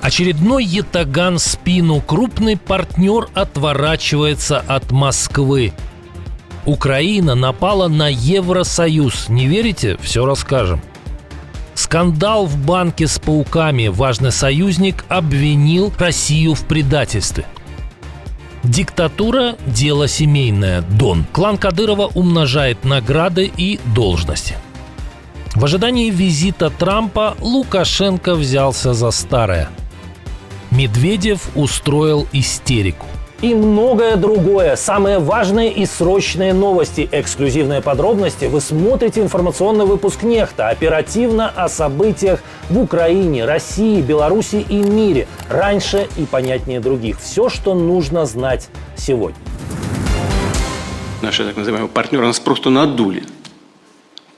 Очередной ятаган в спину. Крупный партнер отворачивается от Москвы. Украина напала на Евросоюз. Не верите? Все расскажем. Скандал в банке с пауками. Важный союзник обвинил Россию в предательстве. Диктатура – дело семейное. Дон. Клан Кадырова умножает награды и должности. В ожидании визита Трампа Лукашенко взялся за старое. Медведев устроил истерику. И многое другое. Самые важные и срочные новости. Эксклюзивные подробности. Вы смотрите информационный выпуск «Нехта». Оперативно о событиях в Украине, России, Беларуси и мире. Раньше и понятнее других. Все, что нужно знать сегодня. Наши так называемые партнеры нас просто надули.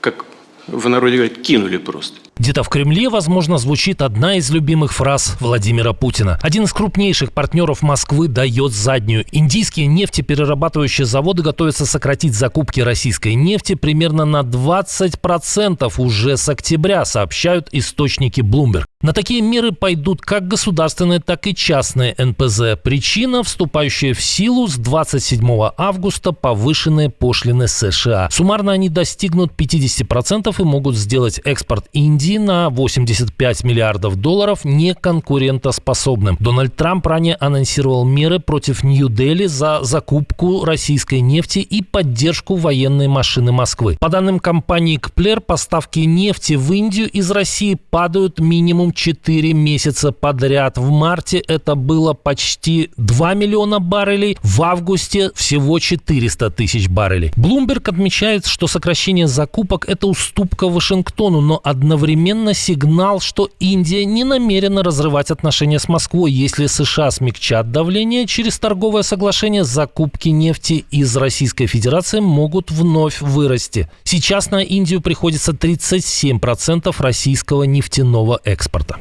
Как в народе говорят, кинули просто. Где-то в Кремле, возможно, звучит одна из любимых фраз Владимира Путина. Один из крупнейших партнеров Москвы дает заднюю. Индийские нефтеперерабатывающие заводы готовятся сократить закупки российской нефти примерно на 20% уже с октября, сообщают источники Bloomberg. На такие меры пойдут как государственные, так и частные НПЗ. Причина – вступающая в силу с 27 августа повышенные пошлины США. Суммарно они достигнут 50% и могут сделать экспорт Индии на 85 миллиардов долларов неконкурентоспособным. Дональд Трамп ранее анонсировал меры против Нью-Дели за закупку российской нефти и поддержку военной машины Москвы. По данным компании Кплер, поставки нефти в Индию из России падают минимум 4 месяца подряд. В марте это было почти 2 миллиона баррелей, в августе всего 400 тысяч баррелей. Bloomberg отмечает, что сокращение закупок – это уступка Вашингтону, но одновременно сигнал, что Индия не намерена разрывать отношения с Москвой. Если США смягчат давление через торговое соглашение, закупки нефти из Российской Федерации могут вновь вырасти. Сейчас на Индию приходится 37% российского нефтяного экспорта.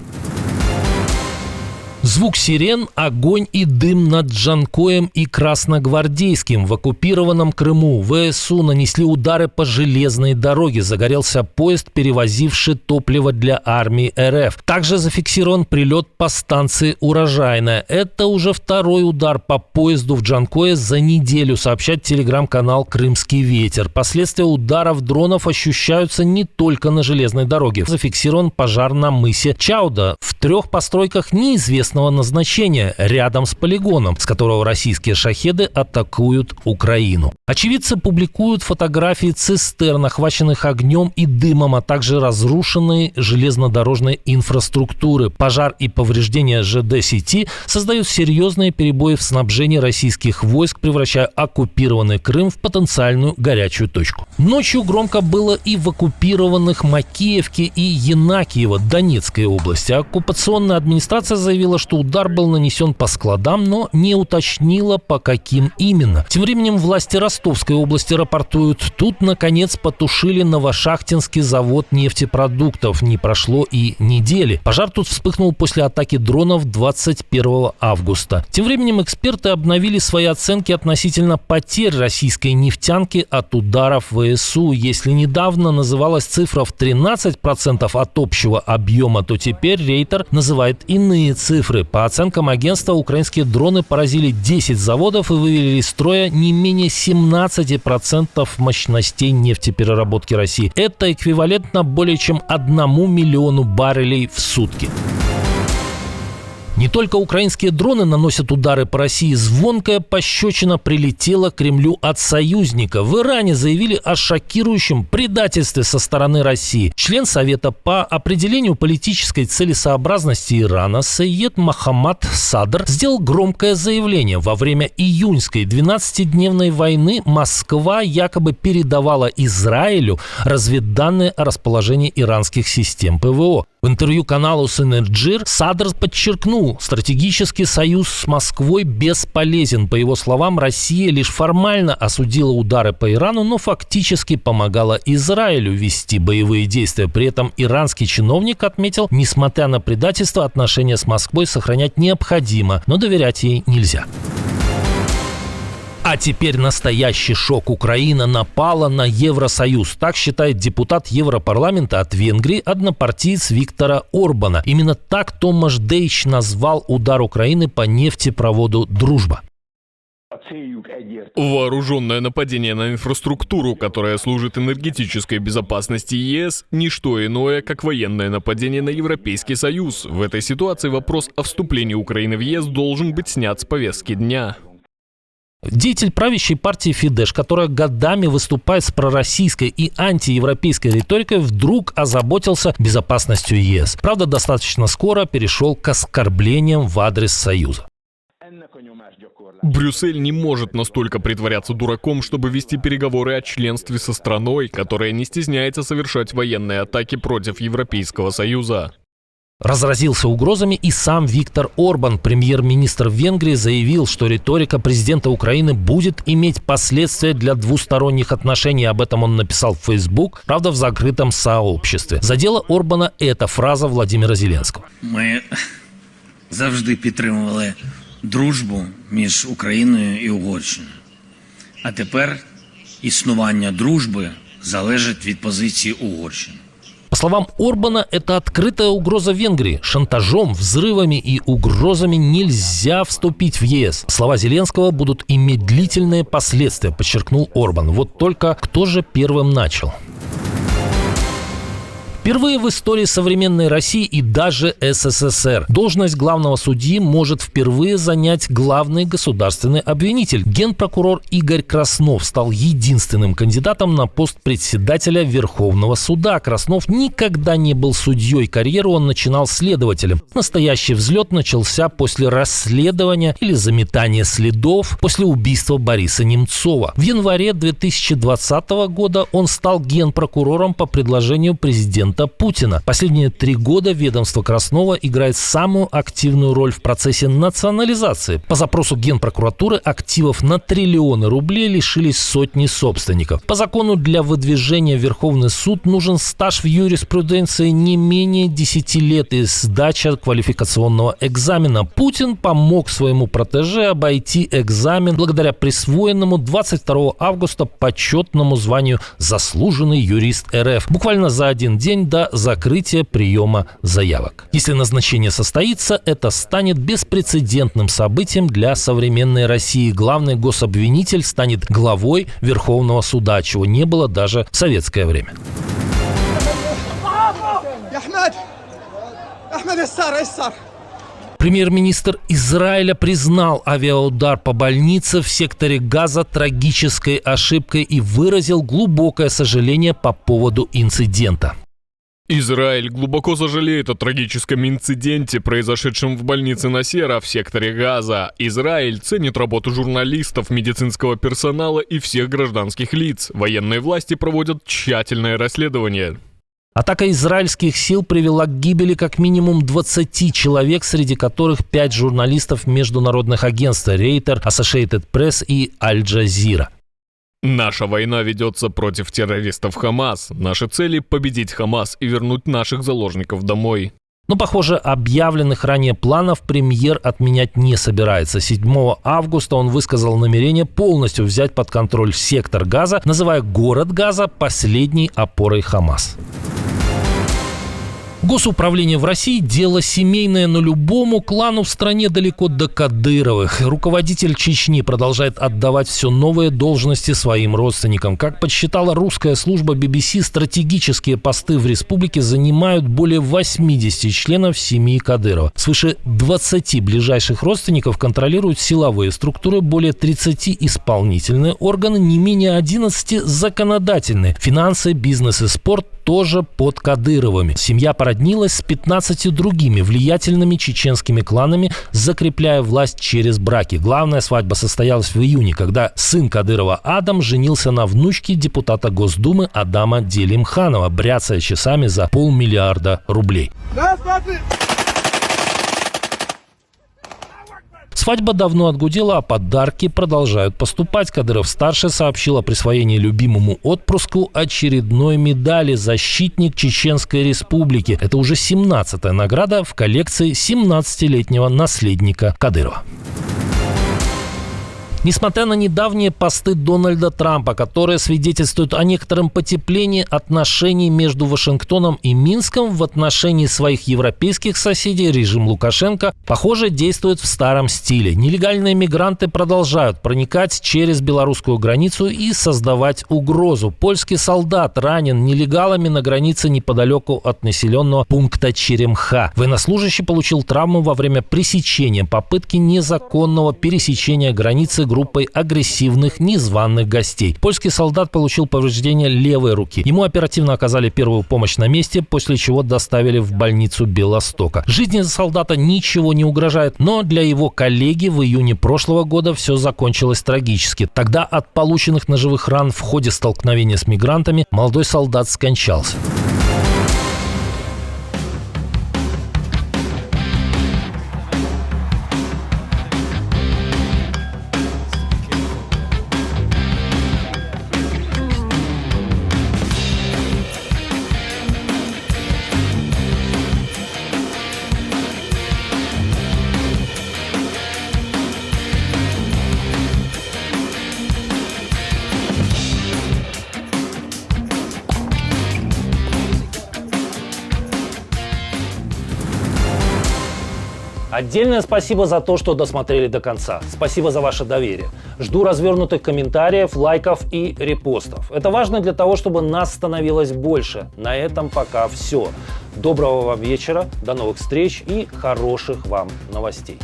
Звук сирен, огонь и дым над Джанкоем и Красногвардейским. В оккупированном Крыму ВСУ нанесли удары по железной дороге. Загорелся поезд, перевозивший топливо для армии РФ. Также зафиксирован прилет по станции «Урожайная». Это уже второй удар по поезду в Джанкое за неделю, сообщает телеграм-канал «Крымский ветер». Последствия ударов дронов ощущаются не только на железной дороге. Зафиксирован пожар на мысе Чауда в 3 постройках неизвестного назначения рядом с полигоном, с которого российские шахеды атакуют Украину. Очевидцы публикуют фотографии цистерн, охваченных огнем и дымом, а также разрушенной железнодорожной инфраструктуры. Пожар и повреждения ЖД-сети создают серьезные перебои в снабжении российских войск, превращая оккупированный Крым в потенциальную горячую точку. Ночью громко было и в оккупированных Макеевке и Янакиево Донецкой области. Оккупационная администрация заявила, что удар был нанесен по складам, но не уточнила, по каким именно. Тем временем власти Ростовской области рапортуют, тут, наконец, потушили Новошахтинский завод нефтепродуктов. Не прошло и недели. Пожар тут вспыхнул после атаки дронов 21 августа. Тем временем эксперты обновили свои оценки относительно потерь российской нефтянки от ударов ВСУ. Если недавно называлась цифра в 13% от общего объема, то теперь Рейтер называет иные цифры. По оценкам агентства, украинские дроны поразили 10 заводов и вывели из строя не менее 17% мощностей нефтепереработки России. Это эквивалентно более чем 1 миллиону баррелей в сутки. Не только украинские дроны наносят удары по России. Звонкая пощечина прилетела к Кремлю от союзника. В Иране заявили о шокирующем предательстве со стороны России. Член Совета по определению политической целесообразности Ирана Сойед Мохаммад Садр сделал громкое заявление. Во время июньской 12-дневной войны Москва якобы передавала Израилю разведданные о расположении иранских систем ПВО. В интервью каналу Синерджир Садр подчеркнул, стратегический союз с Москвой бесполезен. По его словам, Россия лишь формально осудила удары по Ирану, но фактически помогала Израилю вести боевые действия. При этом иранский чиновник отметил, несмотря на предательство, отношения с Москвой сохранять необходимо, но доверять ей нельзя. А теперь настоящий шок. Украина напала на Евросоюз. Так считает депутат Европарламента от Венгрии, однопартиец Виктора Орбана. Именно так Томаш Дейч назвал удар Украины по нефтепроводу «Дружба». Вооруженное нападение на инфраструктуру, которая служит энергетической безопасности ЕС, не что иное, как военное нападение на Европейский Союз. В этой ситуации вопрос о вступлении Украины в ЕС должен быть снят с повестки дня. Деятель правящей партии Фидеш, которая годами выступает с пророссийской и антиевропейской риторикой, вдруг озаботился безопасностью ЕС. Правда, достаточно скоро перешел к оскорблениям в адрес Союза. Брюссель не может настолько притворяться дураком, чтобы вести переговоры о членстве со страной, которая не стесняется совершать военные атаки против Европейского Союза. Разразился угрозами и сам Виктор Орбан. Премьер-министр Венгрии заявил, что риторика президента Украины будет иметь последствия для двусторонних отношений. Об этом он написал в Facebook, правда, в закрытом сообществе. Задела Орбана эта фраза Владимира Зеленского. Ми завжди підтримували дружбу між Україною і Угорщиною. А тепер існування дружби залежить від позиції Угорщини. По словам Орбана, это открытая угроза Венгрии. Шантажом, взрывами и угрозами нельзя вступить в ЕС. Слова Зеленского будут иметь длительные последствия, подчеркнул Орбан. Вот только кто же первым начал? Впервые в истории современной России и даже СССР должность главного судьи может впервые занять главный государственный обвинитель. Генпрокурор Игорь Краснов стал единственным кандидатом на пост председателя Верховного суда. Краснов никогда не был судьей. Карьеру он начинал следователем. Настоящий взлет начался после расследования или заметания следов после убийства Бориса Немцова. В январе 2020 года он стал генпрокурором по предложению президента Путина. Последние 3 года ведомство Краснова играет самую активную роль в процессе национализации. По запросу Генпрокуратуры активов на триллионы рублей лишились сотни собственников. По закону для выдвижения в Верховный суд нужен стаж в юриспруденции не менее 10 лет и сдача квалификационного экзамена. Путин помог своему протеже обойти экзамен благодаря присвоенному 22 августа почетному званию «Заслуженный юрист РФ». Буквально за один день до закрытия приема заявок. Если назначение состоится, это станет беспрецедентным событием для современной России. Главный гособвинитель станет главой Верховного суда, чего не было даже в советское время. Премьер-министр Израиля признал авиаудар по больнице в секторе Газа трагической ошибкой и выразил глубокое сожаление по поводу инцидента. Израиль глубоко сожалеет о трагическом инциденте, произошедшем в больнице Насера в секторе Газа. Израиль ценит работу журналистов, медицинского персонала и всех гражданских лиц. Военные власти проводят тщательное расследование. Атака израильских сил привела к гибели как минимум 20 человек, среди которых 5 журналистов международных агентств Reuters, Associated Press и Аль Джазира. Наша война ведется против террористов Хамас. Наши цели – победить Хамас и вернуть наших заложников домой. Но, похоже, объявленных ранее планов премьер отменять не собирается. 7 августа он высказал намерение полностью взять под контроль сектор Газа, называя город Газа последней опорой Хамас. Госуправление в России – дело семейное, но любому клану в стране далеко до Кадыровых. Руководитель Чечни продолжает отдавать все новые должности своим родственникам. Как подсчитала русская служба BBC, стратегические посты в республике занимают более 80 членов семьи Кадырова. Свыше 20 ближайших родственников контролируют силовые структуры, более 30 исполнительные органы, не менее 11 законодательные. Финансы, бизнес и спорт тоже под Кадыровыми. Семья породнилась с 15 другими влиятельными чеченскими кланами, закрепляя власть через браки. Главная свадьба состоялась в июне, когда сын Кадырова Адам женился на внучке депутата Госдумы Адама Делимханова, бряцая часами за 500 миллиарда рублей. Свадьба давно отгудела, а подарки продолжают поступать. Кадыров-старший сообщил о присвоении любимому отпрыску очередной медали «Защитник Чеченской Республики». Это уже 17-я награда в коллекции 17-летнего наследника Кадырова. Несмотря на недавние посты Дональда Трампа, которые свидетельствуют о некотором потеплении отношений между Вашингтоном и Минском в отношении своих европейских соседей, режим Лукашенко, похоже, действует в старом стиле. Нелегальные мигранты продолжают проникать через белорусскую границу и создавать угрозу. Польский солдат ранен нелегалами на границе неподалеку от населенного пункта Черемха. Военнослужащий получил травму во время пресечения попытки незаконного пересечения границы группой агрессивных незваных гостей. Польский солдат получил повреждение левой руки. Ему оперативно оказали первую помощь на месте, после чего доставили в больницу Белостока. Жизни солдата ничего не угрожает, но для его коллеги в июне прошлого года все закончилось трагически. Тогда от полученных ножевых ран в ходе столкновения с мигрантами молодой солдат скончался. Отдельное спасибо за то, что досмотрели до конца. Спасибо за ваше доверие. Жду развернутых комментариев, лайков и репостов. Это важно для того, чтобы нас становилось больше. На этом пока все. Доброго вам вечера, до новых встреч и хороших вам новостей.